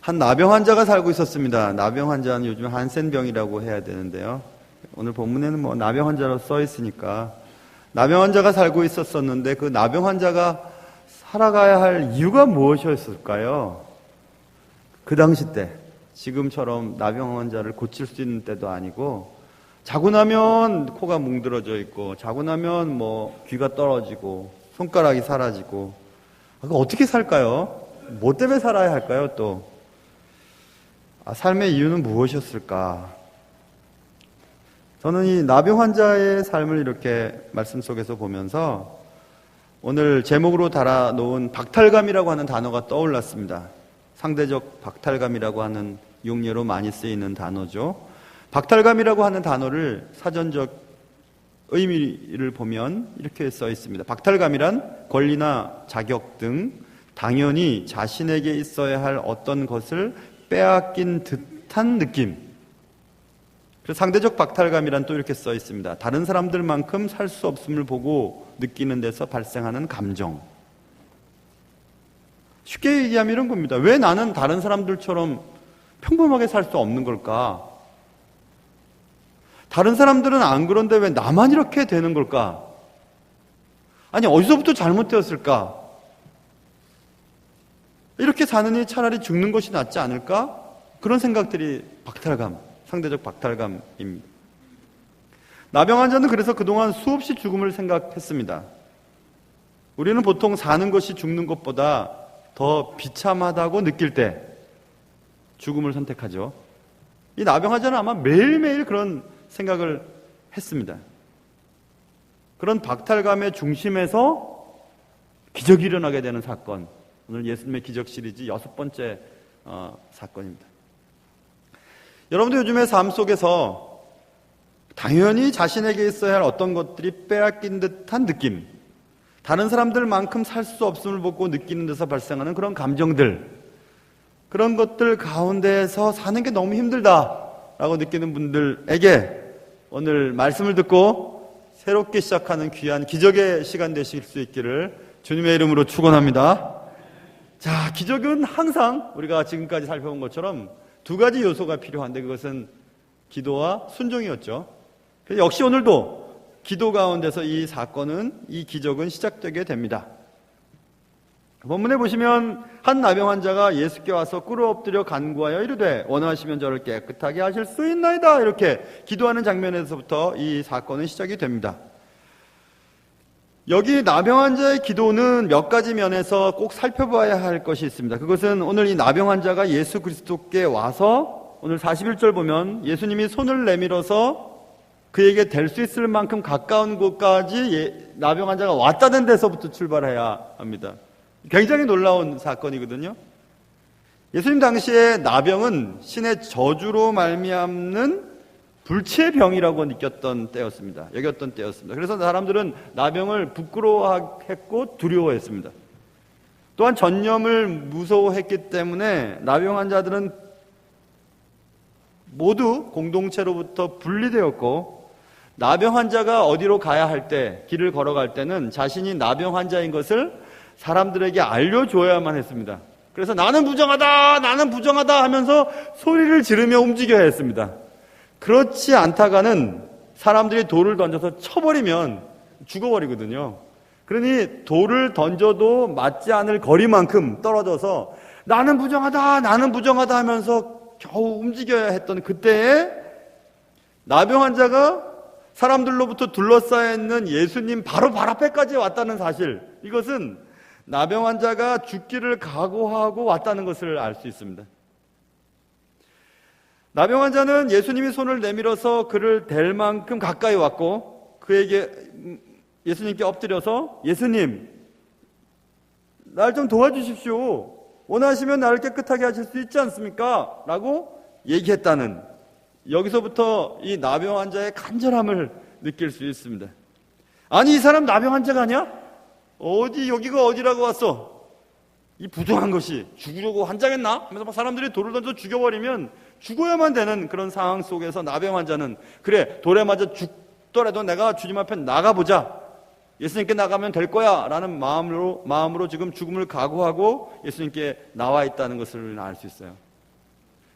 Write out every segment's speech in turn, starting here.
한 나병 환자가 살고 있었습니다. 나병 환자는 요즘 한센병이라고 해야 되는데요. 오늘 본문에는 뭐 나병 환자로 써 있으니까 나병 환자가 살고 있었는데 그 나병 환자가 살아가야 할 이유가 무엇이었을까요? 그 당시 때 지금처럼 나병 환자를 고칠 수 있는 때도 아니고 자고 나면 코가 뭉드러져 있고 자고 나면 뭐 귀가 떨어지고 손가락이 사라지고 그거 어떻게 살까요? 뭐 때문에 살아야 할까요? 또 삶의 이유는 무엇이었을까? 저는 이 나병 환자의 삶을 이렇게 말씀 속에서 보면서 오늘 제목으로 달아놓은 박탈감이라고 하는 단어가 떠올랐습니다. 상대적 박탈감이라고 하는 용례로 많이 쓰이는 단어죠. 박탈감이라고 하는 단어를 사전적 의미를 보면 이렇게 써 있습니다. 박탈감이란 권리나 자격 등 당연히 자신에게 있어야 할 어떤 것을 빼앗긴 듯한 느낌. 그래서 상대적 박탈감이란 또 이렇게 써 있습니다. 다른 사람들만큼 살 수 없음을 보고 느끼는 데서 발생하는 감정. 쉽게 얘기하면 이런 겁니다. 왜 나는 다른 사람들처럼 평범하게 살 수 없는 걸까? 다른 사람들은 안 그런데 왜 나만 이렇게 되는 걸까? 아니, 어디서부터 잘못되었을까? 이렇게 사느니 차라리 죽는 것이 낫지 않을까? 그런 생각들이 박탈감, 상대적 박탈감입니다. 나병 환자는 그래서 그동안 수없이 죽음을 생각했습니다. 우리는 보통 사는 것이 죽는 것보다 더 비참하다고 느낄 때 죽음을 선택하죠. 이 나병 환자는 아마 매일매일 그런 생각을 했습니다. 그런 박탈감의 중심에서 기적이 일어나게 되는 사건, 오늘 예수님의 기적 시리즈 6번째 사건입니다. 여러분도 요즘의 삶 속에서 당연히 자신에게 있어야 할 어떤 것들이 빼앗긴 듯한 느낌, 다른 사람들만큼 살 수 없음을 보고 느끼는 데서 발생하는 그런 감정들, 그런 것들 가운데에서 사는 게 너무 힘들다라고 느끼는 분들에게 오늘 말씀을 듣고 새롭게 시작하는 귀한 기적의 시간 되실 수 있기를 주님의 이름으로 축원합니다. 자, 기적은 항상 우리가 지금까지 살펴본 것처럼 두 가지 요소가 필요한데 그것은 기도와 순종이었죠. 그래서 역시 오늘도 기도 가운데서 이 사건은, 이 기적은 시작되게 됩니다. 본문에 보시면 한 나병 환자가 예수께 와서 꿇어 엎드려 간구하여 이르되 원하시면 저를 깨끗하게 하실 수 있나이다, 이렇게 기도하는 장면에서부터 이 사건은 시작이 됩니다. 여기 나병 환자의 기도는 몇 가지 면에서 꼭 살펴봐야 할 것이 있습니다. 그것은 오늘 이 나병 환자가 예수 그리스도께 와서 오늘 41절 보면 예수님이 손을 내밀어서 그에게 될 수 있을 만큼 가까운 곳까지 나병 환자가 왔다는 데서부터 출발해야 합니다. 굉장히 놀라운 사건이거든요. 예수님 당시에 나병은 신의 저주로 말미암는 불치의 병이라고 느꼈던 때였습니다. 여겼던 때였습니다. 그래서 사람들은 나병을 부끄러워했고 두려워했습니다. 또한 전염을 무서워했기 때문에 나병 환자들은 모두 공동체로부터 분리되었고, 나병 환자가 어디로 가야 할 때, 길을 걸어갈 때는 자신이 나병 환자인 것을 사람들에게 알려줘야만 했습니다. 그래서 나는 부정하다, 나는 부정하다 하면서 소리를 지르며 움직여야 했습니다. 그렇지 않다가는 사람들이 돌을 던져서 쳐버리면 죽어버리거든요. 그러니 돌을 던져도 맞지 않을 거리만큼 떨어져서 나는 부정하다, 나는 부정하다 하면서 겨우 움직여야 했던 그때에 나병 환자가 사람들로부터 둘러싸여 있는 예수님 바로 발 앞에까지 왔다는 사실, 이것은 나병 환자가 죽기를 각오하고 왔다는 것을 알 수 있습니다. 나병 환자는 예수님이 손을 내밀어서 그를 댈 만큼 가까이 왔고, 그에게 예수님께 엎드려서 예수님, 날 좀 도와주십시오. 원하시면 나를 깨끗하게 하실 수 있지 않습니까? 라고 얘기했다는, 여기서부터 이 나병 환자의 간절함을 느낄 수 있습니다. 아니, 이 사람 나병 환자가 아니야? 여기가 어디라고 왔어? 이 부정한 것이 죽으려고 환장했나? 하면서 막 사람들이 돌을 던져 죽여버리면 죽어야만 되는 그런 상황 속에서 나병 환자는, 그래, 돌에 맞아 죽더라도 내가 주님 앞에 나가보자, 예수님께 나가면 될 거야 라는 마음으로 지금 죽음을 각오하고 예수님께 나와 있다는 것을 알 수 있어요.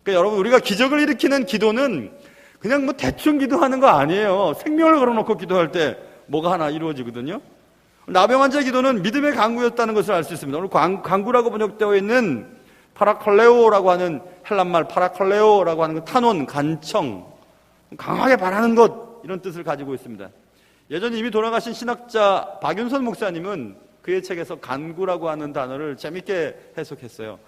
그러니까 여러분, 우리가 기적을 일으키는 기도는 그냥 뭐 대충 기도하는 거 아니에요. 생명을 걸어놓고 기도할 때 뭐가 하나 이루어지거든요. 나병 환자의 기도는 믿음의 간구였다는 것을 알 수 있습니다. 오늘 간구라고 번역되어 있는 파라클레오라고 하는 헬란말 파라클레오라고 하는 건 탄원, 간청, 강하게 바라는 것, 이런 뜻을 가지고 있습니다. 예전에 이미 돌아가신 신학자 박윤선 목사님은 그의 책에서 간구라고 하는 단어를 재밌게 해석했어요.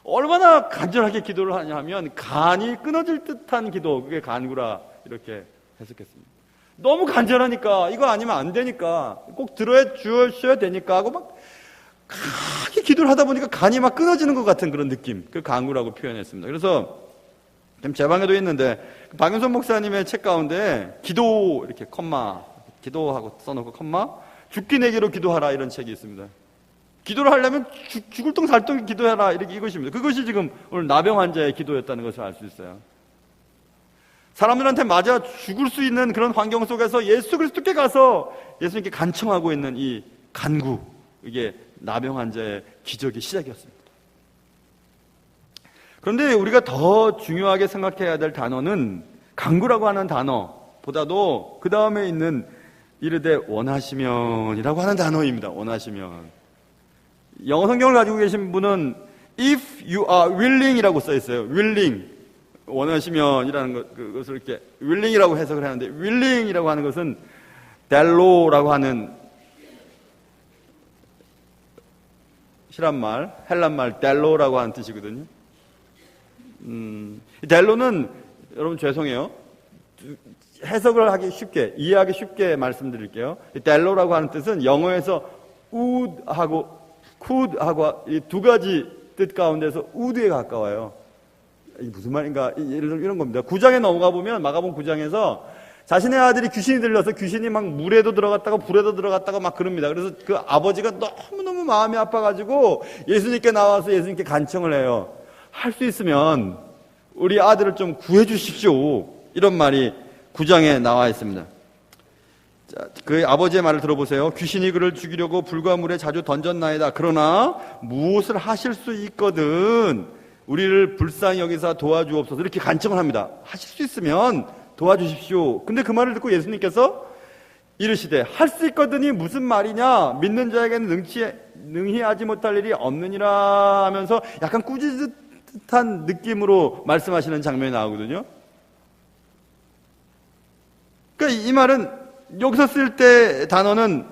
얼마나 간절하게 기도를 하냐면 간이 끊어질 듯한 기도, 그게 간구라, 이렇게 해석했습니다. 너무 간절하니까, 이거 아니면 안 되니까, 꼭 들어주셔야 되니까 하고 막 강하게 기도를 하다 보니까 간이 막 끊어지는 것 같은 그런 느낌, 그 간구라고 표현했습니다. 그래서 제 방에도 있는데 박윤선 목사님의 책 가운데 기도, 이렇게 컴마, 기도하고 써놓고 컴마, 죽기 내기로 기도하라, 이런 책이 있습니다. 기도를 하려면 죽을 똥 살 똥 기도해라, 이렇게 이것입니다. 그것이 지금 오늘 나병 환자의 기도였다는 것을 알 수 있어요. 사람들한테 맞아 죽을 수 있는 그런 환경 속에서 예수 그리스도께 가서 예수님께 간청하고 있는 이 간구, 이게 나병 환자의 기적의 시작이었습니다. 그런데 우리가 더 중요하게 생각해야 될 단어는 간구라고 하는 단어보다도 그 다음에 있는 이르되 원하시면이라고 하는 단어입니다. 원하시면. 영어 성경을 가지고 계신 분은 if you are willing 이라고 써 있어요. willing. 원하시면이라는 그것을 이렇게 willing이라고 해석을 하는데, willing이라고 하는 것은 델로라고 하는 히란말, 헬란말 델로라고 하는 뜻이거든요. 델로는, 여러분 죄송해요, 해석을 하기 쉽게, 이해하기 쉽게 말씀드릴게요. 델로라고 하는 뜻은 영어에서 would하고 could하고 이 두 가지 뜻 가운데서 would에 가까워요. 이게 무슨 말인가? 예를 들어 이런 겁니다. 9장에 넘어가 보면, 마가복음 9장에서 자신의 아들이 귀신이 들려서 귀신이 막 물에도 들어갔다가 불에도 들어갔다가 막 그럽니다. 그래서 그 아버지가 너무너무 마음이 아파가지고 예수님께 나와서 예수님께 간청을 해요. 할 수 있으면 우리 아들을 좀 구해주십시오, 이런 말이 9장에 나와 있습니다. 자, 그 아버지의 말을 들어보세요. 귀신이 그를 죽이려고 불과 물에 자주 던졌나이다. 그러나 무엇을 하실 수 있거든 우리를 불쌍히 여기서 도와주옵소서, 이렇게 간청을 합니다. 하실 수 있으면 도와주십시오. 근데 그 말을 듣고 예수님께서 이르시되 할 수 있거든이 무슨 말이냐, 믿는 자에게는 능히 하지 못할 일이 없느니라 하면서 약간 꾸짖듯한 느낌으로 말씀하시는 장면이 나오거든요. 그러니까 이 말은 여기서 쓸 때 단어는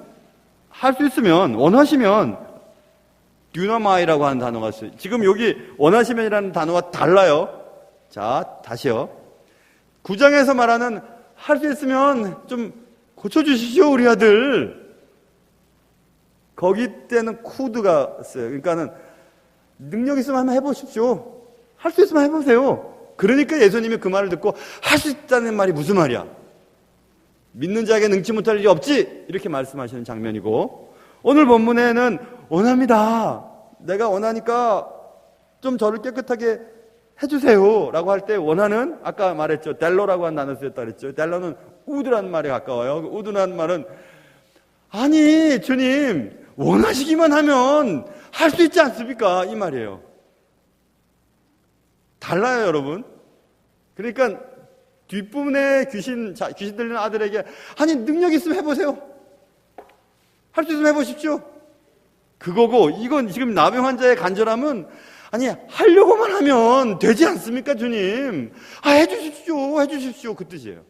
할 수 있으면, 원하시면, 듀나마이라고 하는 단어가 있어요. 지금 여기 원하시면이라는 단어와 달라요. 자, 다시요. 9장에서 말하는 할 수 있으면 좀 고쳐주십시오, 우리 아들. 거기 때는 쿠드가 써요. 그러니까는 능력 있으면 한번 해보십시오. 할 수 있으면 해보세요. 그러니까 예수님이 그 말을 듣고 할 수 있다는 말이 무슨 말이야? 믿는 자에게 능치 못할 일이 없지, 이렇게 말씀하시는 장면이고, 오늘 본문에는 원합니다, 내가 원하니까 좀 저를 깨끗하게 해주세요 라고 할 때 원하는, 아까 말했죠, 델로라고 한 단어 쓰였다 그랬죠. 델로는 우드라는 말에 가까워요. 우드라는 말은 아니 주님 원하시기만 하면 할 수 있지 않습니까, 이 말이에요. 달라요, 여러분. 그러니까 뒷부분에 귀신 들리는 아들에게 아니 능력 있으면 해보세요, 할 수 있으면 해보십시오, 그거고, 이건 지금 나병 환자의 간절함은 아니 하려고만 하면 되지 않습니까, 주님? 해주십시오, 그 뜻이에요.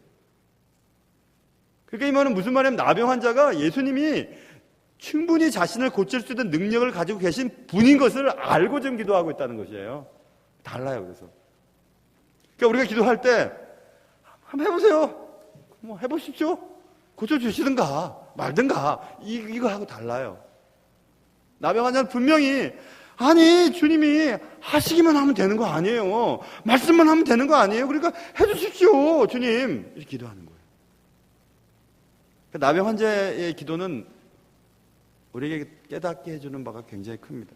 그러니까 이 말은 무슨 말이냐면, 나병 환자가 예수님이 충분히 자신을 고칠 수 있는 능력을 가지고 계신 분인 것을 알고 지금 기도하고 있다는 것이에요. 달라요. 그래서 그러니까 우리가 기도할 때 한번 해보세요, 뭐 해보십시오, 고쳐주시든가 말든가, 이거 하고 달라요. 나병 환자는 분명히 아니 주님이 하시기만 하면 되는 거 아니에요, 말씀만 하면 되는 거 아니에요, 그러니까 해주십시오 주님, 이렇게 기도하는 거예요. 그러니까 나병 환자의 기도는 우리에게 깨닫게 해주는 바가 굉장히 큽니다.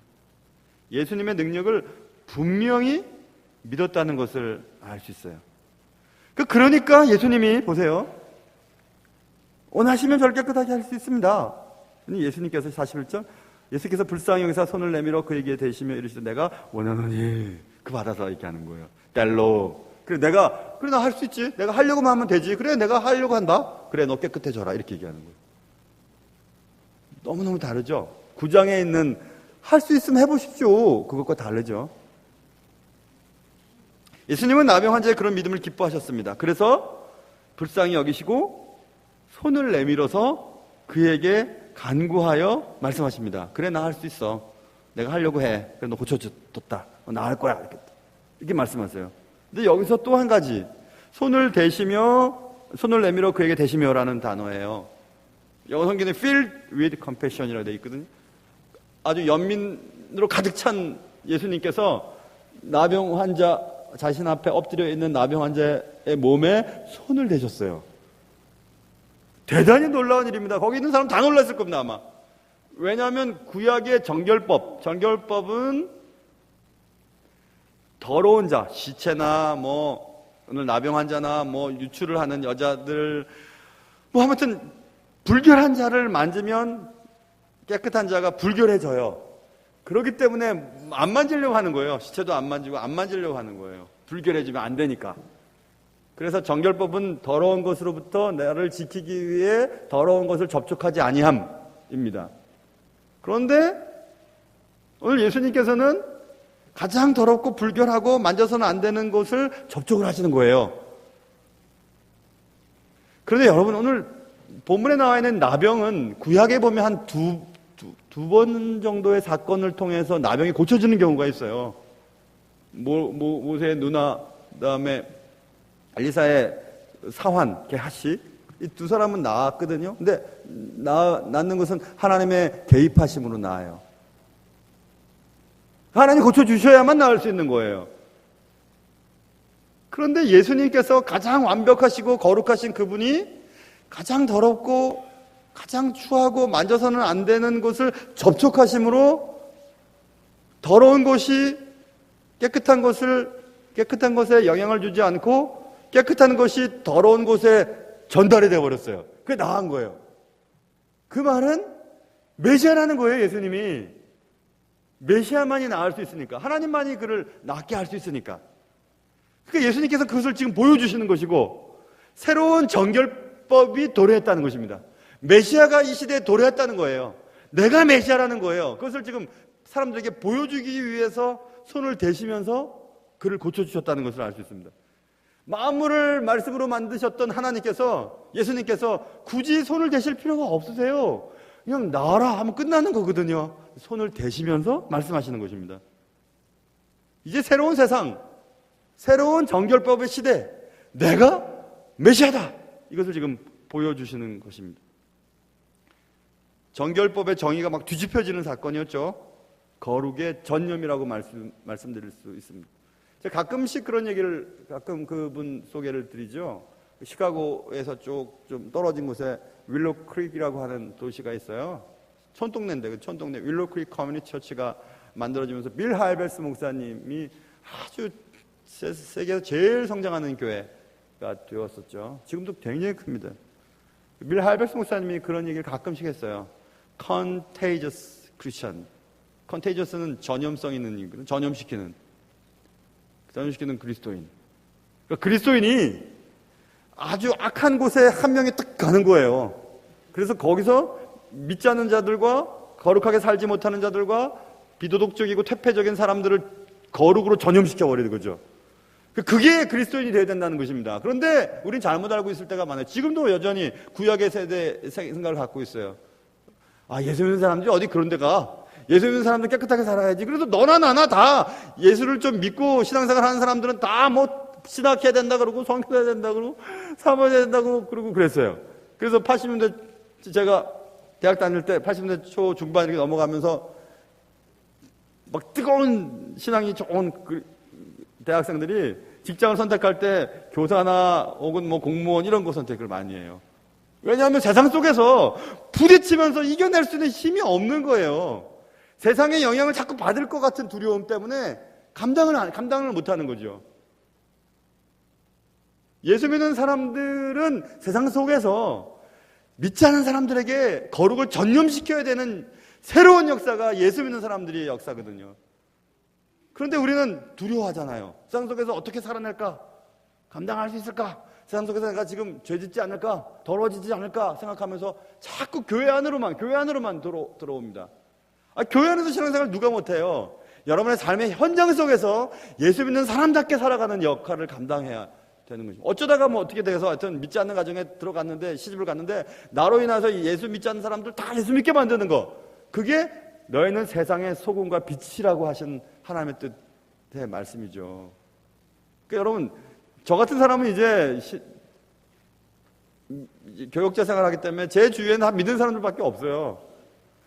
예수님의 능력을 분명히 믿었다는 것을 알 수 있어요. 그러니까 예수님이 보세요, 원하시면 저를 깨끗하게 할 수 있습니다. 예수님께서 41절, 예수께서 불쌍히 여기서 손을 내밀어 그에게 대시며 이르시되 내가 원하노니 그 받아서 얘기하는 거예요. 델로. 그래, 그래, 나 할 수 있지. 내가 하려고만 하면 되지. 그래, 내가 하려고 한다. 그래, 너 깨끗해져라. 이렇게 얘기하는 거예요. 너무너무 다르죠? 9장에 있는 할 수 있으면 해보십시오. 그것과 다르죠? 예수님은 나병 환자의 그런 믿음을 기뻐하셨습니다. 그래서 불쌍히 여기시고 손을 내밀어서 그에게 간구하여 말씀하십니다. 그래, 나 할 수 있어. 내가 하려고 해. 그래, 너 고쳐줬다. 나 할 거야. 이렇게 말씀하세요. 근데 여기서 또 한 가지, 손을 내밀어 그에게 대시며라는 단어예요. 영어 성경에 filled with compassion이라고 되어 있거든요. 아주 연민으로 가득 찬 예수님께서 나병 환자, 자신 앞에 엎드려 있는 나병 환자의 몸에 손을 대셨어요. 대단히 놀라운 일입니다. 거기 있는 사람 다 놀랐을 겁니다, 아마. 왜냐하면 구약의 정결법은 더러운 자, 시체나 오늘 나병 환자나 유출을 하는 여자들, 아무튼 불결한 자를 만지면 깨끗한 자가 불결해져요. 그렇기 때문에 안 만지려고 하는 거예요. 시체도 안 만지고 안 만지려고 하는 거예요. 불결해지면 안 되니까. 그래서 정결법은 더러운 것으로부터 나를 지키기 위해 더러운 것을 접촉하지 아니함입니다. 그런데 오늘 예수님께서는 가장 더럽고 불결하고 만져서는 안 되는 것을 접촉을 하시는 거예요. 그런데 여러분, 오늘 본문에 나와 있는 나병은 구약에 보면 한 두 번 정도의 사건을 통해서 나병이 고쳐지는 경우가 있어요. 모세의 누나, 그다음에 엘리사의 사환, 게하시, 이 두 사람은 나았거든요. 근데 낫는 것은 하나님의 개입하심으로 나아요. 하나님 고쳐주셔야만 나을 수 있는 거예요. 그런데 예수님께서 가장 완벽하시고 거룩하신 그분이 가장 더럽고 가장 추하고 만져서는 안 되는 것을 접촉하심으로 더러운 것이 깨끗한 것에 영향을 주지 않고 깨끗한 것이 더러운 곳에 전달이 되어버렸어요. 그게 나은 거예요. 그 말은 메시아라는 거예요. 예수님이 메시아만이 나을 수 있으니까, 하나님만이 그를 낫게 할 수 있으니까. 그러니까 예수님께서 그것을 지금 보여주시는 것이고, 새로운 정결법이 도래했다는 것입니다. 메시아가 이 시대에 도래했다는 거예요. 내가 메시아라는 거예요. 그것을 지금 사람들에게 보여주기 위해서 손을 대시면서 그를 고쳐주셨다는 것을 알 수 있습니다. 만물을 말씀으로 만드셨던 하나님께서, 예수님께서 굳이 손을 대실 필요가 없으세요. 그냥 나라 하면 끝나는 거거든요. 손을 대시면서 말씀하시는 것입니다. 이제 새로운 세상, 새로운 정결법의 시대, 내가 메시아다, 이것을 지금 보여주시는 것입니다. 정결법의 정의가 막 뒤집혀지는 사건이었죠. 거룩의 전념이라고 말씀드릴 수 있습니다. 제가 가끔씩 그런 얘기를, 가끔 그분 소개를 드리죠. 시카고에서 좀 떨어진 곳에 윌로 크릭이라고 하는 도시가 있어요. 촌동네인데, 그 촌동네 윌로 크릭 커뮤니티 처치가 만들어지면서 빌 할베스 목사님이 아주 세계에서 제일 성장하는 교회가 되었었죠. 지금도 굉장히 큽니다. 빌 할베스 목사님이 그런 얘기를 가끔씩 했어요. Contagious Christian. Contagious는 전염성 있는 얘기거든요. 전염시키는 그리스도인. 그러니까 그리스도인이 아주 악한 곳에 한 명이 딱 가는 거예요. 그래서 거기서 믿지 않는 자들과 거룩하게 살지 못하는 자들과 비도덕적이고 퇴폐적인 사람들을 거룩으로 전염시켜 버리는 거죠. 그게 그리스도인이 되어야 된다는 것입니다. 그런데 우린 잘못 알고 있을 때가 많아요. 지금도 여전히 구약의 세대 생각을 갖고 있어요. 예수 믿는 사람들이 어디 그런 데 가? 예수 믿는 사람들 깨끗하게 살아야지. 그래도 너나 나나 다 예수를 좀 믿고 신앙생활 하는 사람들은 다 신학해야 된다 그러고 성교해야 된다 그러고 사모해야 된다 그러고 그랬어요. 그래서 80년대 제가 대학 다닐 때 80년대 초 중반 이렇게 넘어가면서 막 뜨거운 신앙이 좋은 대학생들이 직장을 선택할 때 교사나 혹은 공무원 이런 거 선택을 많이 해요. 왜냐하면 세상 속에서 부딪히면서 이겨낼 수 있는 힘이 없는 거예요. 세상의 영향을 자꾸 받을 것 같은 두려움 때문에 감당을 못하는 거죠. 예수 믿는 사람들은 세상 속에서 믿지 않은 사람들에게 거룩을 전념시켜야 되는 새로운 역사가 예수 믿는 사람들의 역사거든요. 그런데 우리는 두려워하잖아요. 세상 속에서 어떻게 살아낼까? 감당할 수 있을까? 세상 속에서 내가 지금 죄짓지 않을까? 더러워지지 않을까? 생각하면서 자꾸 교회 안으로만 들어옵니다. 교회 안에서 신앙생활 누가 못해요? 여러분의 삶의 현장 속에서 예수 믿는 사람답게 살아가는 역할을 감당해야 되는 거죠. 어쩌다가 뭐 어떻게 돼서 하여튼 믿지 않는 가정에 들어갔는데, 시집을 갔는데, 나로 인해서 예수 믿지 않는 사람들 다 예수 믿게 만드는 거. 그게 너희는 세상의 소금과 빛이라고 하신 하나님의 뜻의 말씀이죠. 그러니까 여러분, 저 같은 사람은 이제 교역자 생활하기 때문에 제 주위에는 다 믿는 사람들밖에 없어요.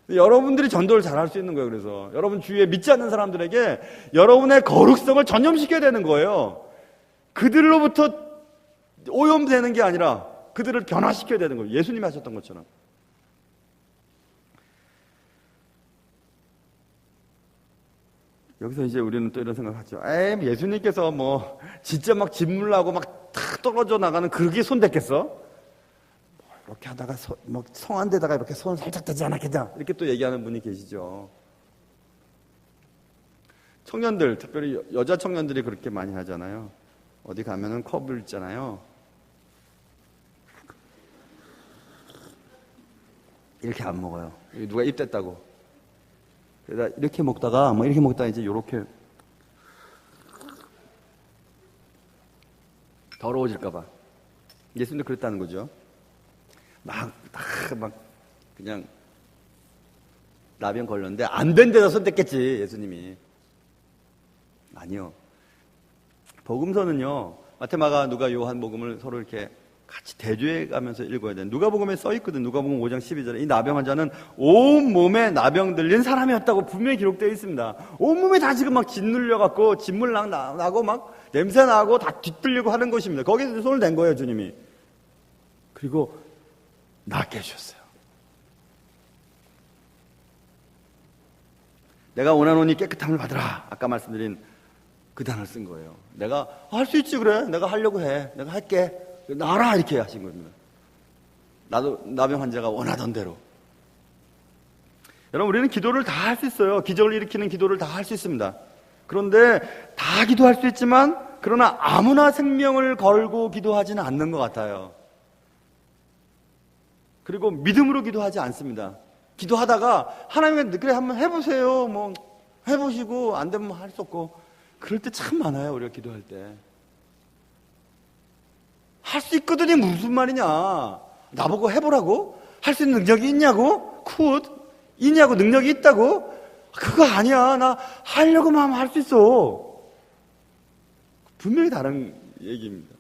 여러분들이 전도를 잘할 수 있는 거예요. 그래서 여러분 주위에 믿지 않는 사람들에게 여러분의 거룩성을 전염시켜야 되는 거예요. 그들로부터 오염되는 게 아니라 그들을 변화시켜야 되는 거예요. 예수님이 하셨던 것처럼. 여기서 이제 우리는 또 이런 생각을 하죠. 예수님께서 뭐 진짜 막 진물나고 막 탁 떨어져 나가는 그게 손 댔겠어? 이렇게 하다가 뭐 성한 데다가 이렇게 손 살짝 대지 않았겠냐? 이렇게 또 얘기하는 분이 계시죠. 청년들, 특별히 여자 청년들이 그렇게 많이 하잖아요. 어디 가면은 컵을 있잖아요. 이렇게 안 먹어요. 누가 입댔다고. 그러다 이렇게 먹다가 이제 요렇게 더러워질까봐. 예수님도 그랬다는 거죠. 막 그냥 나병 걸렸는데 안 된 데다 손 댔겠지, 예수님이. 아니요. 복음서는요, 마태마가 누가 요한 복음을 서로 이렇게 같이 대조해 가면서 읽어야 돼요. 누가복음에 써 있거든. 누가복음 5장 12절에 이 나병 환자는 온몸에 나병 들린 사람이었다고 분명히 기록되어 있습니다. 온몸에 다 지금 막 짓눌려 갖고 진물 나고 막 냄새 나고 다 뒤틀리고 하는 것입니다. 거기서 손을 댄 거예요, 주님이. 그리고 낫게 해주셨어요. 내가 원하노니 깨끗함을 받으라. 아까 말씀드린 그 단어를 쓴 거예요. 내가 할 수 있지, 그래. 내가 하려고 해. 내가 할게. 나라, 이렇게 하신 겁니다. 나도 나병 환자가 원하던 대로. 여러분, 우리는 기도를 다 할 수 있어요. 기적을 일으키는 기도를 다 할 수 있습니다. 그런데 다 기도할 수 있지만, 그러나 아무나 생명을 걸고 기도하지는 않는 것 같아요. 그리고 믿음으로 기도하지 않습니다. 기도하다가 하나님께 그래 한번 해보세요. 뭐 해보시고 안 되면 할 수 없고, 그럴 때 참 많아요. 우리가 기도할 때. 할 수 있거든요. 무슨 말이냐. 나보고 해보라고? 할 수 있는 능력이 있냐고? 있냐고? 능력이 있다고? 그거 아니야. 나 하려고만 하면 할 수 있어. 분명히 다른 얘기입니다.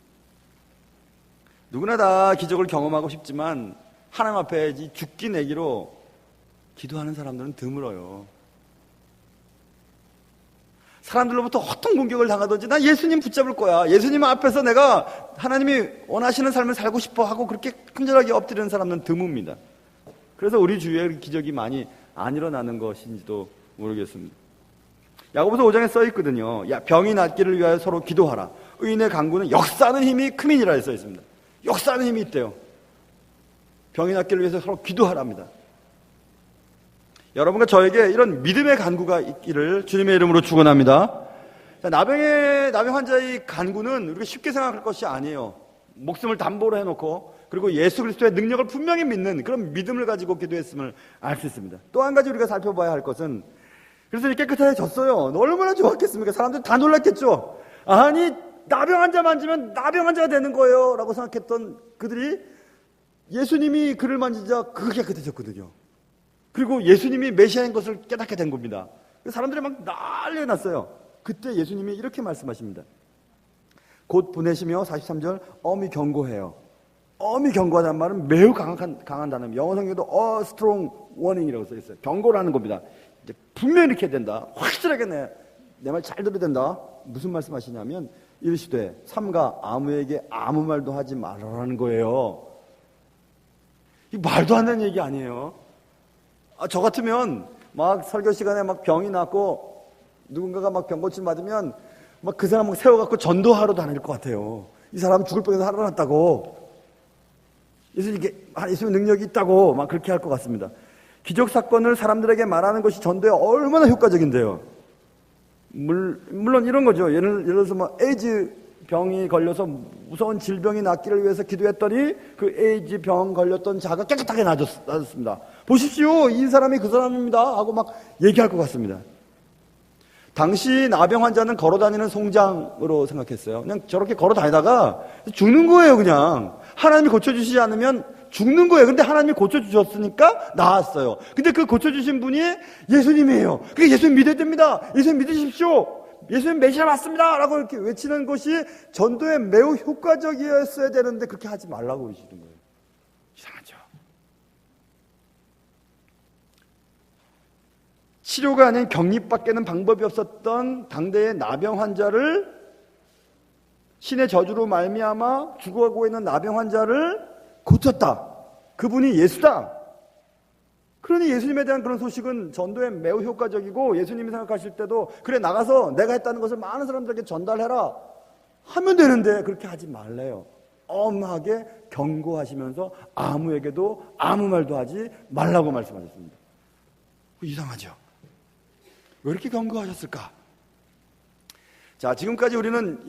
누구나 다 기적을 경험하고 싶지만 하나님 앞에 죽기 내기로 기도하는 사람들은 드물어요. 사람들로부터 어떤 공격을 당하든지 나 예수님 붙잡을 거야. 예수님 앞에서 내가 하나님이 원하시는 삶을 살고 싶어 하고 그렇게 큰절하게 엎드리는 사람은 드뭅니다. 그래서 우리 주위에 기적이 많이 안 일어나는 것인지도 모르겠습니다. 야고보서 5장에 써 있거든요. 병이 낫기를 위하여 서로 기도하라. 의인의 간구는 역사하는 힘이 크민이라 써 있습니다. 역사하는 힘이 있대요. 병이 낫기를 위해서 서로 기도하랍니다. 여러분과 저에게 이런 믿음의 간구가 있기를 주님의 이름으로 축원합니다. 나병 환자의 간구는 우리가 쉽게 생각할 것이 아니에요. 목숨을 담보로 해놓고 그리고 예수 그리스도의 능력을 분명히 믿는 그런 믿음을 가지고 기도했음을 알 수 있습니다. 또 한 가지 우리가 살펴봐야 할 것은, 그래서 이렇게 깨끗해졌어요. 얼마나 좋았겠습니까? 사람들이 다 놀랐겠죠. 아니, 나병 환자 만지면 나병 환자가 되는 거예요 라고 생각했던 그들이 예수님이 그를 만지자 그게 깨끗해졌거든요. 그리고 예수님이 메시아인 것을 깨닫게 된 겁니다. 사람들이 막 난리가 났어요. 그때 예수님이 이렇게 말씀하십니다. 곧 보내시며 43절 엄히 경고해요. 엄히 경고하다는 말은 매우 강한 단어입니다. 영어 성경에도 strong warning이라고 써 있어요. 경고라는 겁니다. 이제 분명히 이렇게 해야 된다. 확실하게 내 말 잘 들어야 된다. 무슨 말씀하시냐면 이르시되 삼가 아무에게 아무 말도 하지 말라는 거예요. 이 말도 안 되는 얘기 아니에요. 저 같으면 막 설교 시간에 막 병이 났고 누군가가 막 병 고침 받으면 막 그 사람 막 세워갖고 전도하러 다닐 것 같아요. 이 사람 죽을 뻔해서 살아났다고, 예수님 능력이 있다고 막 그렇게 할 것 같습니다. 기적 사건을 사람들에게 말하는 것이 전도에 얼마나 효과적인데요. 물론 이런 거죠. 예를 들어서 뭐 에이즈 병이 걸려서 무서운 질병이 낫기를 위해서 기도했더니 그 에이즈 병 걸렸던 자가 깨끗하게 나아졌습니다. 보십시오, 이 사람이 그 사람입니다 하고 막 얘기할 것 같습니다. 당시 나병 환자는 걸어다니는 송장으로 생각했어요. 그냥 저렇게 걸어다니다가 죽는 거예요. 그냥 하나님이 고쳐주시지 않으면 죽는 거예요. 근데 하나님이 고쳐주셨으니까 나았어요. 근데 그 고쳐주신 분이 예수님이에요. 그게 예수님 믿어야 됩니다. 예수님 믿으십시오. 예수님 메시아 맞습니다 라고 이렇게 외치는 것이 전도에 매우 효과적이었어야 되는데 그렇게 하지 말라고 그러시는 거예요. 이상하죠. 치료가 아닌 격립밖에는 방법이 없었던 당대의 나병 환자를, 신의 저주로 말미암아 죽어가고 있는 나병 환자를 고쳤다. 그분이 예수다. 그러니 예수님에 대한 그런 소식은 전도에 매우 효과적이고, 예수님이 생각하실 때도 그래, 나가서 내가 했다는 것을 많은 사람들에게 전달해라 하면 되는데 그렇게 하지 말래요. 엄하게 경고하시면서 아무에게도 아무 말도 하지 말라고 말씀하셨습니다. 이상하죠? 왜 이렇게 경고하셨을까? 자, 지금까지 우리는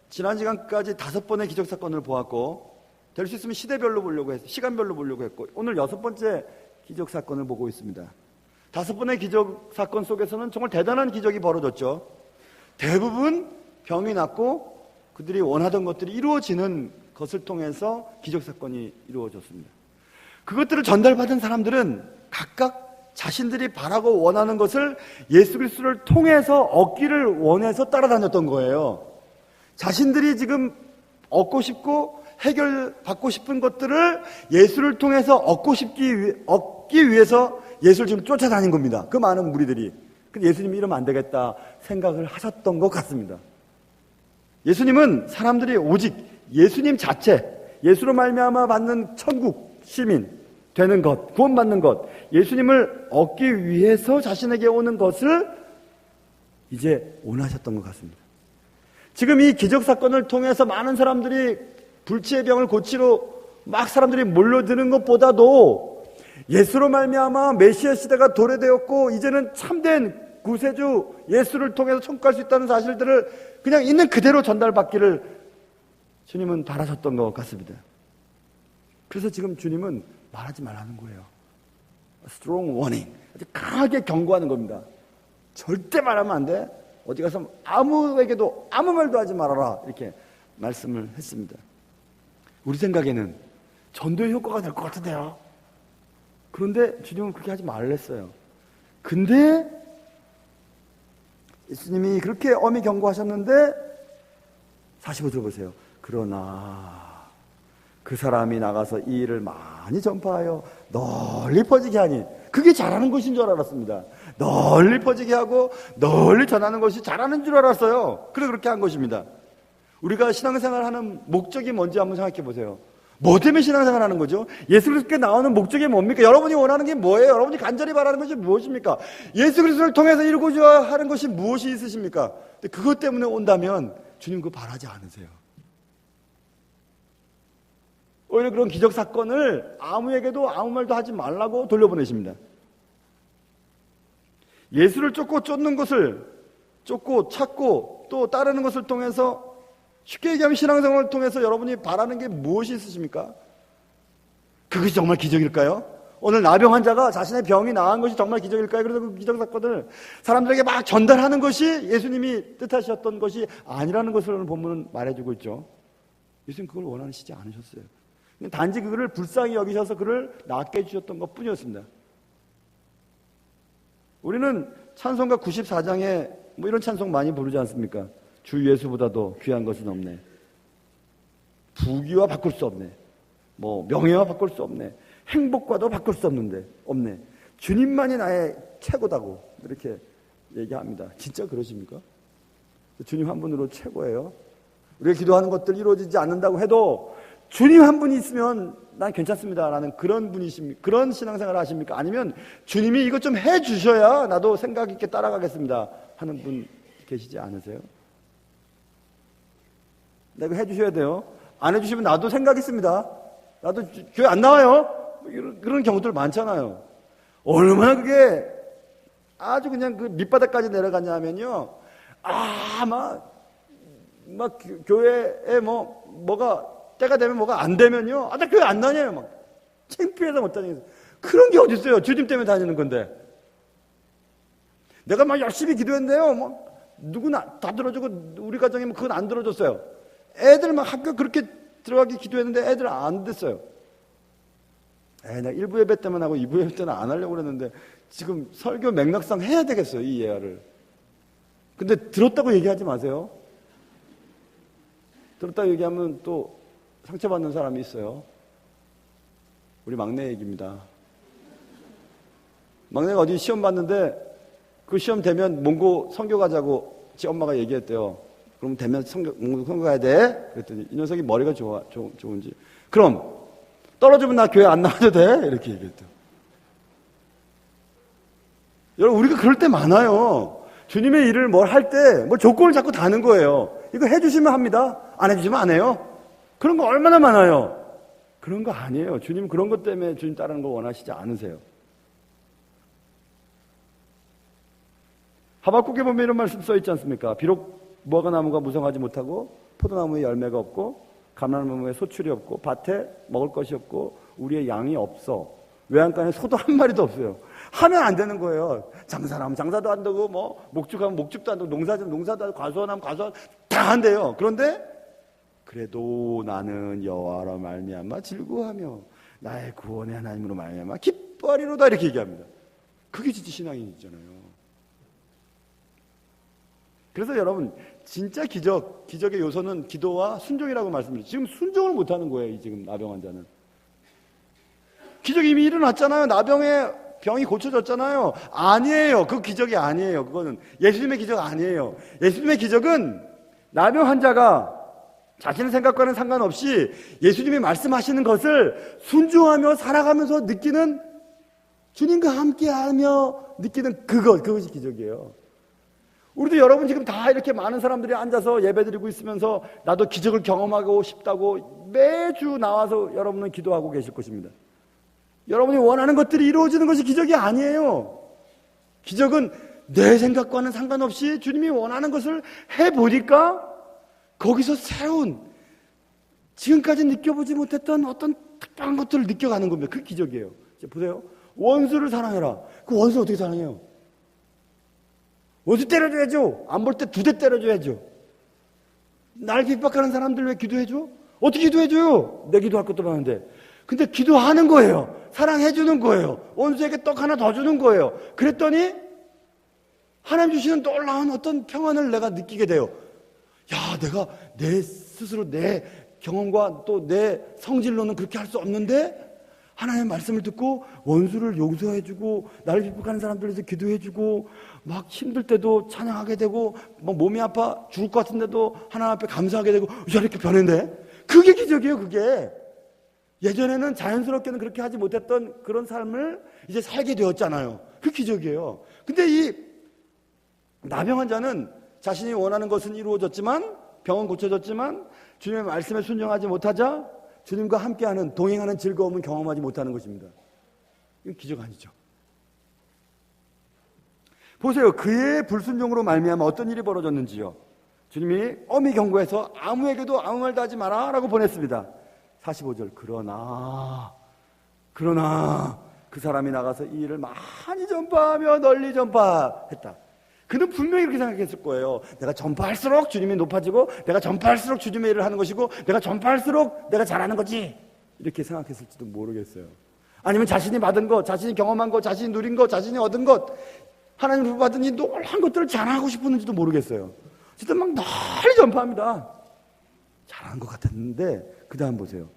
지난 시간까지 5번의 기적사건을 보았고, 될 수 있으면 시대별로 보려고 했고, 시간별로 보려고 했고, 오늘 6번째 기적사건을 보고 있습니다. 5번의 기적사건 속에서는 정말 대단한 기적이 벌어졌죠. 대부분 병이 낫고 그들이 원하던 것들이 이루어지는 것을 통해서 기적사건이 이루어졌습니다. 그것들을 전달받은 사람들은 각각 자신들이 바라고 원하는 것을 예수 그리스도를 통해서 얻기를 원해서 따라다녔던 거예요. 자신들이 지금 얻고 싶고 해결받고 싶은 것들을 예수를 통해서 얻기 위해서 예수를 지금 쫓아다닌 겁니다. 그 많은 무리들이. 근데 예수님이 이러면 안 되겠다 생각을 하셨던 것 같습니다. 예수님은 사람들이 오직 예수님 자체, 예수로 말미암아 받는 천국 시민 되는 것, 구원받는 것, 예수님을 얻기 위해서 자신에게 오는 것을 이제 원하셨던 것 같습니다. 지금 이 기적사건을 통해서 많은 사람들이 불치의 병을 고치러 막 사람들이 몰려드는 것보다도 예수로 말미암아 메시아 시대가 도래되었고 이제는 참된 구세주 예수를 통해서 천국할 수 있다는 사실들을 그냥 있는 그대로 전달받기를 주님은 바라셨던 것 같습니다. 그래서 지금 주님은 말하지 말라는 거예요. Strong warning. 아주 강하게 경고하는 겁니다. 절대 말하면 안 돼. 어디 가서 아무에게도 아무 말도 하지 말아라. 이렇게 말씀을 했습니다. 우리 생각에는 전도의 효과가 될 것 같은데요. 그런데 주님은 그렇게 하지 말랬어요. 근데 예수님이 그렇게 엄히 경고하셨는데 45 들어보세요. 그러나 그 사람이 나가서 이 일을 많이 전파하여 널리 퍼지게 하니, 그게 잘하는 것인 줄 알았습니다. 널리 퍼지게 하고 널리 전하는 것이 잘하는 줄 알았어요. 그래서 그렇게 한 것입니다. 우리가 신앙생활 하는 목적이 뭔지 한번 생각해 보세요. 뭐 때문에 신앙생활 하는 거죠? 예수 그리스도께 나오는 목적이 뭡니까? 여러분이 원하는 게 뭐예요? 여러분이 간절히 바라는 것이 무엇입니까? 예수 그리스도를 통해서 이루고자 하는 것이 무엇이 있으십니까? 근데 그것 때문에 온다면 주님 그거 바라지 않으세요. 오히려 그런 기적사건을 아무에게도 아무 말도 하지 말라고 돌려보내십니다. 예수를 쫓는 것을 쫓고 찾고 또 따르는 것을 통해서, 쉽게 얘기하면 신앙생활을 통해서 여러분이 바라는 게 무엇이 있으십니까? 그것이 정말 기적일까요? 오늘 나병 환자가 자신의 병이 나은 것이 정말 기적일까요? 그래서 그 기적사건을 사람들에게 막 전달하는 것이 예수님이 뜻하셨던 것이 아니라는 것을 오늘 본문은 말해주고 있죠. 예수님 그걸 원하시지 않으셨어요. 단지 그를 불쌍히 여기셔서 그를 낫게 해주셨던 것 뿐이었습니다. 우리는 찬송가 94장에 뭐 이런 찬송 많이 부르지 않습니까? 주 예수보다도 귀한 것은 없네. 부귀와 바꿀 수 없네. 뭐 명예와 바꿀 수 없네. 행복과도 바꿀 수 없네. 주님만이 나의 최고다고 이렇게 얘기합니다. 진짜 그러십니까? 주님 한 분으로 최고예요. 우리가 기도하는 것들 이루어지지 않는다고 해도 주님 한 분이 있으면 난 괜찮습니다라는 그런 분이십니까? 그런 신앙생활을 하십니까? 아니면 주님이 이것 좀 해주셔야 나도 생각 있게 따라가겠습니다 하는 분 계시지 않으세요? 내가 해주셔야 돼요. 안 해주시면 나도 생각 있습니다. 나도 교회 안 나와요. 그런 경우들 많잖아요. 얼마나 그게 아주 그냥 그 밑바닥까지 내려가냐 하면요, 막 교회에 뭐가 때가 되면 뭐가 안 되면요. 나 교회 안 다녀요. 막 창피해서 못 다니겠어요. 그런 게 어디 있어요? 주님 때문에 다니는 건데. 내가 막 열심히 기도했는데요. 누구나 다 들어주고 우리 가정에 그건 안 들어줬어요. 애들 막 학교 그렇게 들어가기 기도했는데 애들 안 됐어요. 나 1부 예배 때만 하고 2부 예배 때는 안 하려고 그랬는데 지금 설교 맥락상 해야 되겠어요. 이 예화를. 근데 들었다고 얘기하지 마세요. 들었다고 얘기하면 또 상처받는 사람이 있어요. 우리 막내 얘기입니다. 막내가 어디 시험 봤는데 그 시험 되면 몽고 선교 가자고 지 엄마가 얘기했대요. 그럼 되면 몽고 선교 가야 돼? 그랬더니 이 녀석이 머리가 좋은지 그럼 떨어지면 나 교회 안 나와도 돼? 이렇게 얘기했대요. 여러분 우리가 그럴 때 많아요. 주님의 일을 뭘 할 때 뭐 조건을 자꾸 다는 거예요. 이거 해주시면 합니다. 안 해주시면 안 해요. 그런 거 얼마나 많아요. 그런 거 아니에요. 주님 그런 것 때문에 주님 따르는 거 원하시지 않으세요. 하박국에 보면 이런 말씀 써 있지 않습니까? 비록 무화과 나무가 무성하지 못하고 포도나무에 열매가 없고 감람나무에 소출이 없고 밭에 먹을 것이 없고 우리의 양이 없어. 외양간에 소도 한 마리도 없어요. 하면 안 되는 거예요. 장사를 하면 장사도 안 되고 목축하면 목축도 안 되고 농사지면 농사도 안 되고 과수원하면 과수원 다 안 돼요. 그런데 그래도 나는 여호와로 말미암아 즐거워하며 나의 구원의 하나님으로 말미암아 기뻐하리로다 이렇게 얘기합니다. 그게 진짜 신앙이잖아요. 그래서 여러분 진짜 기적의 요소는 기도와 순종이라고 말씀드렸죠. 지금 순종을 못하는 거예요. 지금 나병 환자는. 기적이 이미 일어났잖아요. 나병의 병이 고쳐졌잖아요. 아니에요. 그 기적이 아니에요. 그거는 예수님의 기적 아니에요. 예수님의 기적은 나병 환자가 자신의 생각과는 상관없이 예수님이 말씀하시는 것을 순종하며 살아가면서 느끼는 주님과 함께하며 느끼는 그것이 기적이에요. 우리도 여러분 지금 다 이렇게 많은 사람들이 앉아서 예배드리고 있으면서 나도 기적을 경험하고 싶다고 매주 나와서 여러분은 기도하고 계실 것입니다. 여러분이 원하는 것들이 이루어지는 것이 기적이 아니에요. 기적은 내 생각과는 상관없이 주님이 원하는 것을 해보니까 거기서 새로운 지금까지 느껴보지 못했던 어떤 특별한 것들을 느껴가는 겁니다. 그게 기적이에요. 보세요. 원수를 사랑해라. 그 원수 어떻게 사랑해요? 원수 때려줘야죠. 안 볼 때 2대 때려줘야죠. 날 핍박하는 사람들 왜 기도해줘? 어떻게 기도해줘요? 내 기도할 것도 많은데. 근데 기도하는 거예요. 사랑해주는 거예요. 원수에게 떡 하나 더 주는 거예요. 그랬더니 하나님 주시는 놀라운 어떤 평안을 내가 느끼게 돼요. 야, 내가 내 스스로 내 경험과 또 내 성질로는 그렇게 할 수 없는데 하나님의 말씀을 듣고 원수를 용서해주고 나를 핍박하는 사람들에서 기도해주고 막 힘들 때도 찬양하게 되고 막 몸이 아파 죽을 것 같은데도 하나님 앞에 감사하게 되고 이렇게 변했네. 그게 기적이에요. 그게 예전에는 자연스럽게는 그렇게 하지 못했던 그런 삶을 이제 살게 되었잖아요. 그 기적이에요. 근데 이 나병 환자는 자신이 원하는 것은 이루어졌지만 병은 고쳐졌지만 주님의 말씀에 순종하지 못하자 주님과 함께하는 동행하는 즐거움은 경험하지 못하는 것입니다. 이건 기적 아니죠. 보세요. 그의 불순종으로 말미암아 어떤 일이 벌어졌는지요. 주님이 엄히 경고해서 아무에게도 아무 말도 하지 마라 라고 보냈습니다. 45절 그러나 그 사람이 나가서 이 일을 많이 전파하며 널리 전파했다. 그는 분명히 이렇게 생각했을 거예요. 내가 전파할수록 주님이 높아지고 내가 전파할수록 주님의 일을 하는 것이고 내가 전파할수록 내가 잘하는 거지. 이렇게 생각했을지도 모르겠어요. 아니면 자신이 받은 것, 자신이 경험한 것, 자신이 누린 것, 자신이 얻은 것 하나님으로 받은 이 놀라운 것들을 자랑하고 싶었는지도 모르겠어요. 어쨌든 막 널리 전파합니다. 잘한 것 같았는데 그 다음 보세요.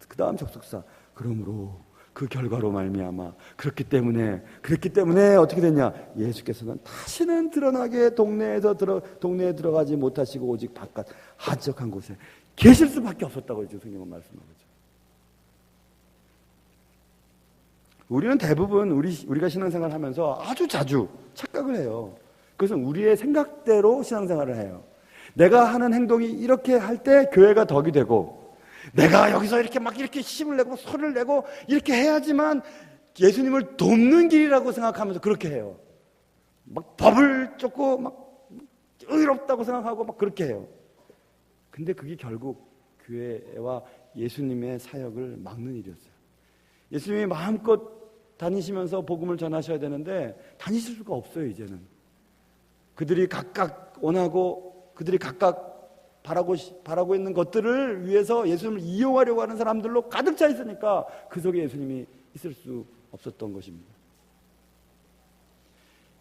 그 다음 접속사 그러므로 그 결과로 말미암아 그랬기 때문에 어떻게 됐냐? 예수께서는 다시는 드러나게 동네에 들어가지 못하시고 오직 바깥 한적한 곳에 계실 수밖에 없었다고 지금 성경은 말씀하고 있죠. 우리는 대부분 우리가 신앙생활을 하면서 아주 자주 착각을 해요. 그것은 우리의 생각대로 신앙생활을 해요. 내가 하는 행동이 이렇게 할 때 교회가 덕이 되고 내가 여기서 이렇게 막 이렇게 힘을 내고 소리를 내고 이렇게 해야지만 예수님을 돕는 길이라고 생각하면서 그렇게 해요. 막 법을 쫓고 막 의롭다고 생각하고 막 그렇게 해요. 근데 그게 결국 교회와 예수님의 사역을 막는 일이었어요. 예수님이 마음껏 다니시면서 복음을 전하셔야 되는데 다니실 수가 없어요. 이제는 그들이 각각 원하고 그들이 각각 바라고 있는 것들을 위해서 예수님을 이용하려고 하는 사람들로 가득 차 있으니까 그 속에 예수님이 있을 수 없었던 것입니다.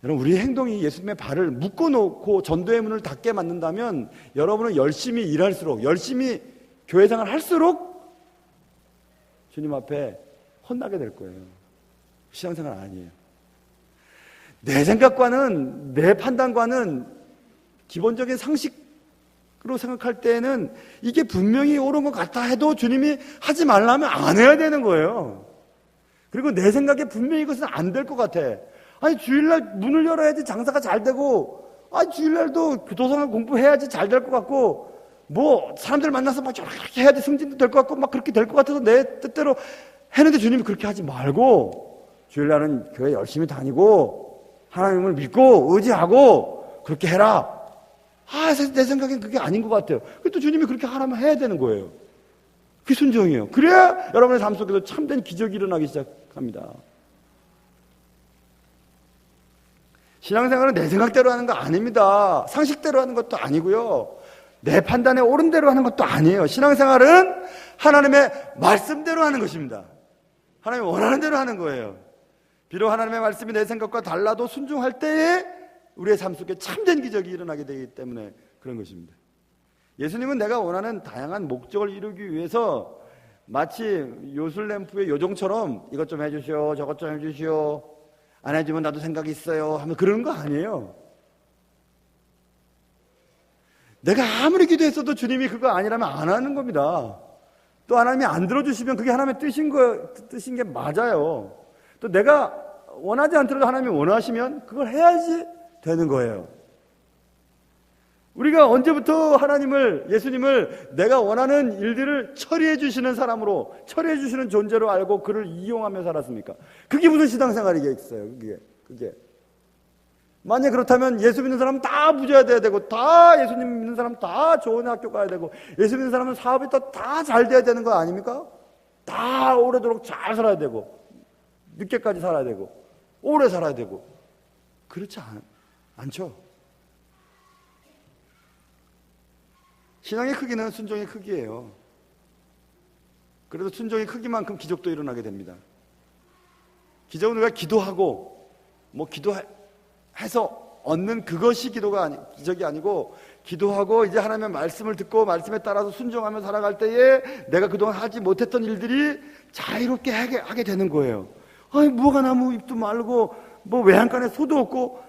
여러분, 우리의 행동이 예수님의 발을 묶어놓고 전도의 문을 닫게 만든다면 여러분은 열심히 일할수록, 열심히 교회생활을 할수록 주님 앞에 혼나게 될 거예요. 신앙생활 아니에요. 내 생각과는, 내 판단과는 기본적인 상식으로 생각할 때에는 이게 분명히 옳은 것 같다 해도 주님이 하지 말라면 안 해야 되는 거예요. 그리고 내 생각에 분명히 이것은 안 될 것 같아. 아니, 주일날 문을 열어야지 장사가 잘 되고, 아니, 주일날도 교도상을 공부해야지 잘 될 것 같고, 뭐, 사람들 만나서 막 저렇게 해야지 승진도 될 것 같고, 막 그렇게 될 것 같아서 내 뜻대로 했는데 주님이 그렇게 하지 말고, 주일날은 교회 열심히 다니고, 하나님을 믿고, 의지하고, 그렇게 해라. 내 생각엔 그게 아닌 것 같아요. 또 주님이 그렇게 하라면 해야 되는 거예요. 그게 순종이에요. 그래야 여러분의 삶 속에서 참된 기적이 일어나기 시작합니다. 신앙생활은 내 생각대로 하는 거 아닙니다. 상식대로 하는 것도 아니고요. 내 판단에 옳은 대로 하는 것도 아니에요. 신앙생활은 하나님의 말씀대로 하는 것입니다. 하나님이 원하는 대로 하는 거예요. 비록 하나님의 말씀이 내 생각과 달라도 순종할 때에 우리의 삶 속에 참된 기적이 일어나게 되기 때문에 그런 것입니다. 예수님은 내가 원하는 다양한 목적을 이루기 위해서 마치 요술램프의 요정처럼 이것 좀 해주시오, 저것 좀 해주시오, 안 해주면 나도 생각이 있어요 하면 그러는 거 아니에요. 내가 아무리 기도했어도 주님이 그거 아니라면 안 하는 겁니다. 또 하나님이 안 들어주시면 그게 하나님의 뜻인 게 맞아요. 또 내가 원하지 않더라도 하나님이 원하시면 그걸 해야지 되는 거예요. 우리가 언제부터 예수님을 내가 원하는 일들을 처리해 주시는 사람으로, 처리해 주시는 존재로 알고 그를 이용하며 살았습니까? 그게 무슨 신앙생활이겠어요, 그게. 만약 그렇다면 예수 믿는 사람은 다 부자야 돼야 되고, 다 예수님 믿는 사람은 다 좋은 학교 가야 되고, 예수 믿는 사람은 사업이 다 잘 돼야 되는 거 아닙니까? 다 오래도록 잘 살아야 되고, 늦게까지 살아야 되고, 오래 살아야 되고. 그렇지 않죠. 신앙의 크기는 순종의 크기예요. 그래서 순종의 크기만큼 기적도 일어나게 됩니다. 기적은 우리가 기도하고 기도해서 얻는 그것이 기적이 아니고, 기도하고 이제 하나님의 말씀을 듣고 말씀에 따라서 순종하며 살아갈 때에 내가 그동안 하지 못했던 일들이 자유롭게 하게 되는 거예요. 아니, 무화과 나무 잎도 말고 외양간에 소도 없고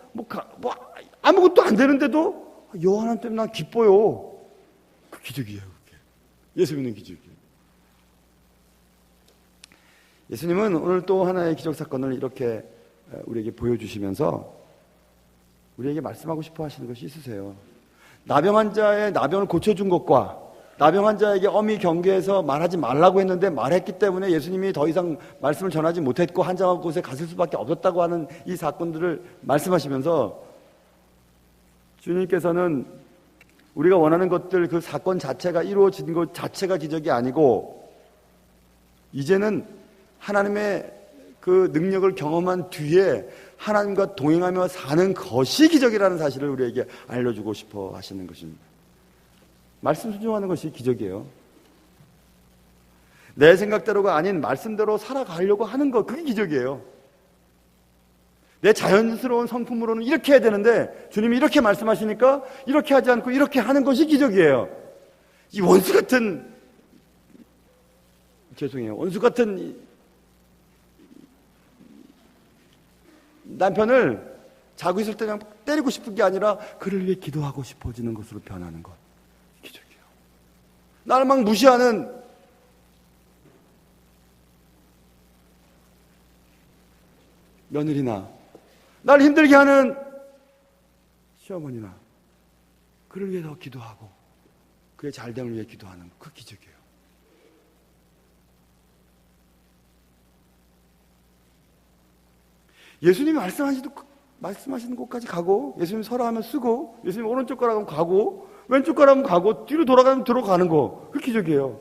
아무것도 안 되는데도 여호와 하나님 때문에 난 기뻐요. 그 기적이에요. 그게 예수 믿는 기적이에요. 예수님은 오늘 또 하나의 기적 사건을 이렇게 우리에게 보여주시면서 우리에게 말씀하고 싶어 하시는 것이 있으세요. 나병 환자의 나병을 고쳐준 것과 나병 환자에게 엄히 경계해서 말하지 말라고 했는데 말했기 때문에 예수님이 더 이상 말씀을 전하지 못했고 한적한 곳에 갔을 수밖에 없었다고 하는 이 사건들을 말씀하시면서 주님께서는 우리가 원하는 것들, 그 사건 자체가 이루어진 것 자체가 기적이 아니고, 이제는 하나님의 그 능력을 경험한 뒤에 하나님과 동행하며 사는 것이 기적이라는 사실을 우리에게 알려주고 싶어 하시는 것입니다. 말씀 순종하는 것이 기적이에요. 내 생각대로가 아닌 말씀대로 살아가려고 하는 것, 그게 기적이에요. 내 자연스러운 성품으로는 이렇게 해야 되는데 주님이 이렇게 말씀하시니까 이렇게 하지 않고 이렇게 하는 것이 기적이에요. 이 원수 같은 남편을 자고 있을 때 그냥 때리고 싶은 게 아니라 그를 위해 기도하고 싶어지는 것으로 변하는 것, 기적이에요. 나를 막 무시하는 며느리나 나를 힘들게 하는 시어머니나 그를 위해서 기도하고 그의 잘됨을 위해 기도하는 것, 그 기적이에요. 예수님이 말씀하시도 말씀하시는 곳까지 가고, 예수님 서라 하면 쓰고, 예수님 오른쪽 가라고 하면 가고, 왼쪽 가라고 하면 가고, 뒤로 돌아가면 들어가는 거. 그게 기적이에요.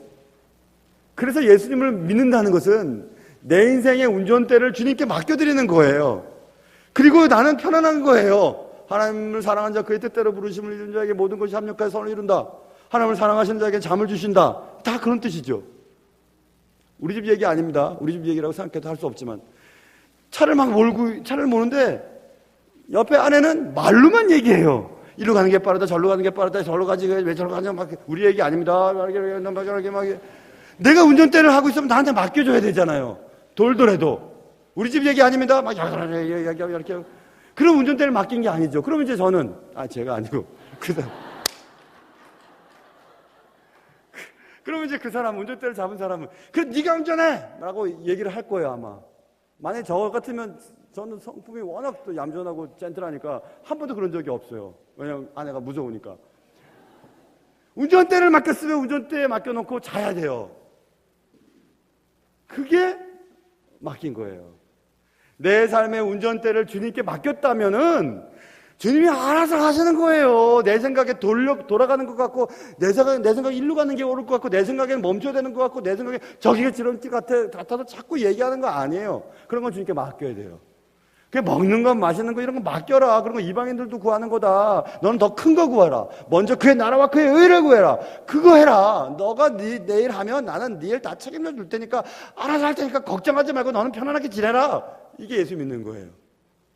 그래서 예수님을 믿는다는 것은 내 인생의 운전대를 주님께 맡겨드리는 거예요. 그리고 나는 편안한 거예요. 하나님을 사랑한 자 그의 뜻대로 부르심을 이룬 자에게 모든 것이 합력하여 선을 이룬다. 하나님을 사랑하시는 자에게 잠을 주신다. 다 그런 뜻이죠. 우리 집 얘기 아닙니다. 우리 집 얘기라고 생각해도 할 수 없지만, 차를 모는데 옆에 아내는 말로만 얘기해요. 이리로 가는 게 빠르다, 절로 가는 게 빠르다, 절로 가지, 왜 절로 가냐, 막 우리 얘기 아닙니다. 내가 운전대를 하고 있으면 나한테 맡겨줘야 되잖아요. 돌더라도. 우리 집 얘기 아닙니다. 막 이렇게. 그럼 운전대를 맡긴 게 아니죠. 그러면 이제 저는, 제가 아니고, 그러면 이제 그 사람, 운전대를 잡은 사람은, 그래, 네가 운전해! 라고 얘기를 할 거예요, 아마. 만약에 저 같으면, 저는 성품이 워낙 또 얌전하고 젠틀하니까 한 번도 그런 적이 없어요. 왜냐면 아내가 무서우니까. 운전대를 맡겼으면 운전대에 맡겨놓고 자야 돼요. 그게 맡긴 거예요. 내 삶의 운전대를 주님께 맡겼다면은 주님이 알아서 하시는 거예요. 내 생각에 돌아가는 것 같고, 내 생각에 일로 가는 게 옳을 것 같고, 내 생각에는 멈춰야 되는 것 같고, 내 생각에 저기가 지름길 같아서 자꾸 얘기하는 거 아니에요. 그런 건 주님께 맡겨야 돼요. 그 먹는 것, 마시는 거 이런 거 맡겨라. 그런 거 이방인들도 구하는 거다. 너는 더 큰 거 구하라. 먼저 그의 나라와 그의 의를 구해라. 그거 해라. 너가 내 일 하면 나는 네 일 다 책임져 줄 테니까 알아서 할 테니까 걱정하지 말고 너는 편안하게 지내라. 이게 예수 믿는 거예요.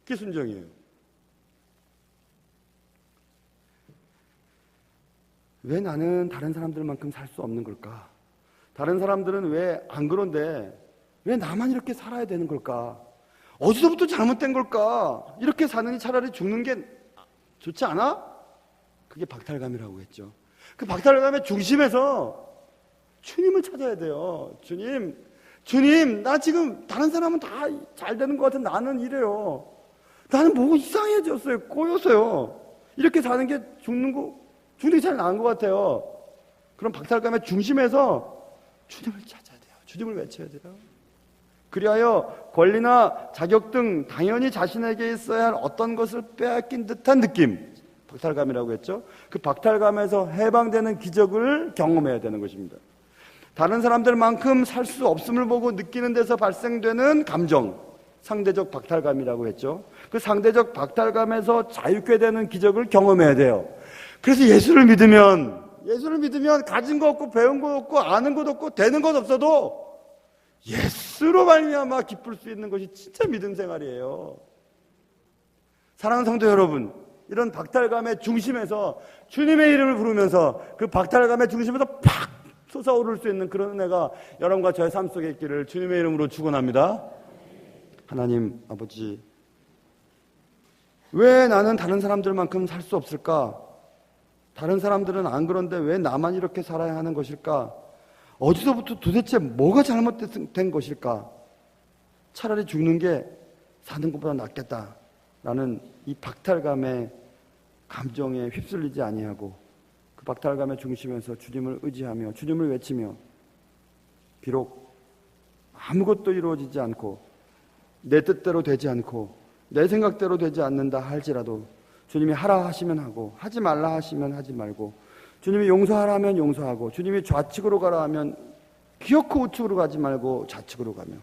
그게 순종이에요. 왜 나는 다른 사람들만큼 살 수 없는 걸까? 다른 사람들은 왜 안 그런데 왜 나만 이렇게 살아야 되는 걸까? 어디서부터 잘못된 걸까? 이렇게 사느니 차라리 죽는 게 좋지 않아? 그게 박탈감이라고 했죠. 그 박탈감의 중심에서 주님을 찾아야 돼요. 주님, 나 지금 다른 사람은 다 잘 되는 것 같은 나는 이래요. 나는 뭐 이상해졌어요. 꼬여서요. 이렇게 사는 게 죽는 게 제일 나은 것 같아요. 그런 박탈감의 중심에서 주님을 찾아야 돼요. 주님을 외쳐야 돼요. 그리하여 권리나 자격 등 당연히 자신에게 있어야 할 어떤 것을 빼앗긴 듯한 느낌, 박탈감이라고 했죠. 그 박탈감에서 해방되는 기적을 경험해야 되는 것입니다. 다른 사람들만큼 살 수 없음을 보고 느끼는 데서 발생되는 감정, 상대적 박탈감이라고 했죠. 그 상대적 박탈감에서 자유케 되는 기적을 경험해야 돼요. 그래서 예수를 믿으면 가진 거 없고 배운 거 없고 아는 것 없고 되는 것 없어도 예수로 말미암아 기쁠 수 있는 것이 진짜 믿음 생활이에요. 사랑하는 성도 여러분, 이런 박탈감의 중심에서 주님의 이름을 부르면서 그 박탈감의 중심에서 팍 솟아오를 수 있는 그런 은혜가 여러분과 저의 삶 속에 있기를 주님의 이름으로 축원합니다. 하나님 아버지, 왜 나는 다른 사람들만큼 살 수 없을까? 다른 사람들은 안 그런데 왜 나만 이렇게 살아야 하는 것일까? 어디서부터 도대체 뭐가 잘못된 것일까? 차라리 죽는 게 사는 것보다 낫겠다라는 이 박탈감의 감정에 휩쓸리지 아니하고 그 박탈감의 중심에서 주님을 의지하며 주님을 외치며 비록 아무것도 이루어지지 않고 내 뜻대로 되지 않고 내 생각대로 되지 않는다 할지라도 주님이 하라 하시면 하고 하지 말라 하시면 하지 말고 주님이 용서하라 하면 용서하고 주님이 좌측으로 가라 하면 기어코 우측으로 가지 말고 좌측으로 가며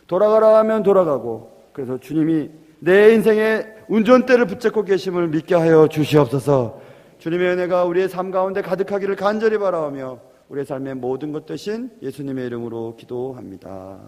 돌아가라 하면 돌아가고 그래서 주님이 내 인생의 운전대를 붙잡고 계심을 믿게 하여 주시옵소서. 주님의 은혜가 우리의 삶 가운데 가득하기를 간절히 바라오며 우리의 삶의 모든 것 되신 예수님의 이름으로 기도합니다.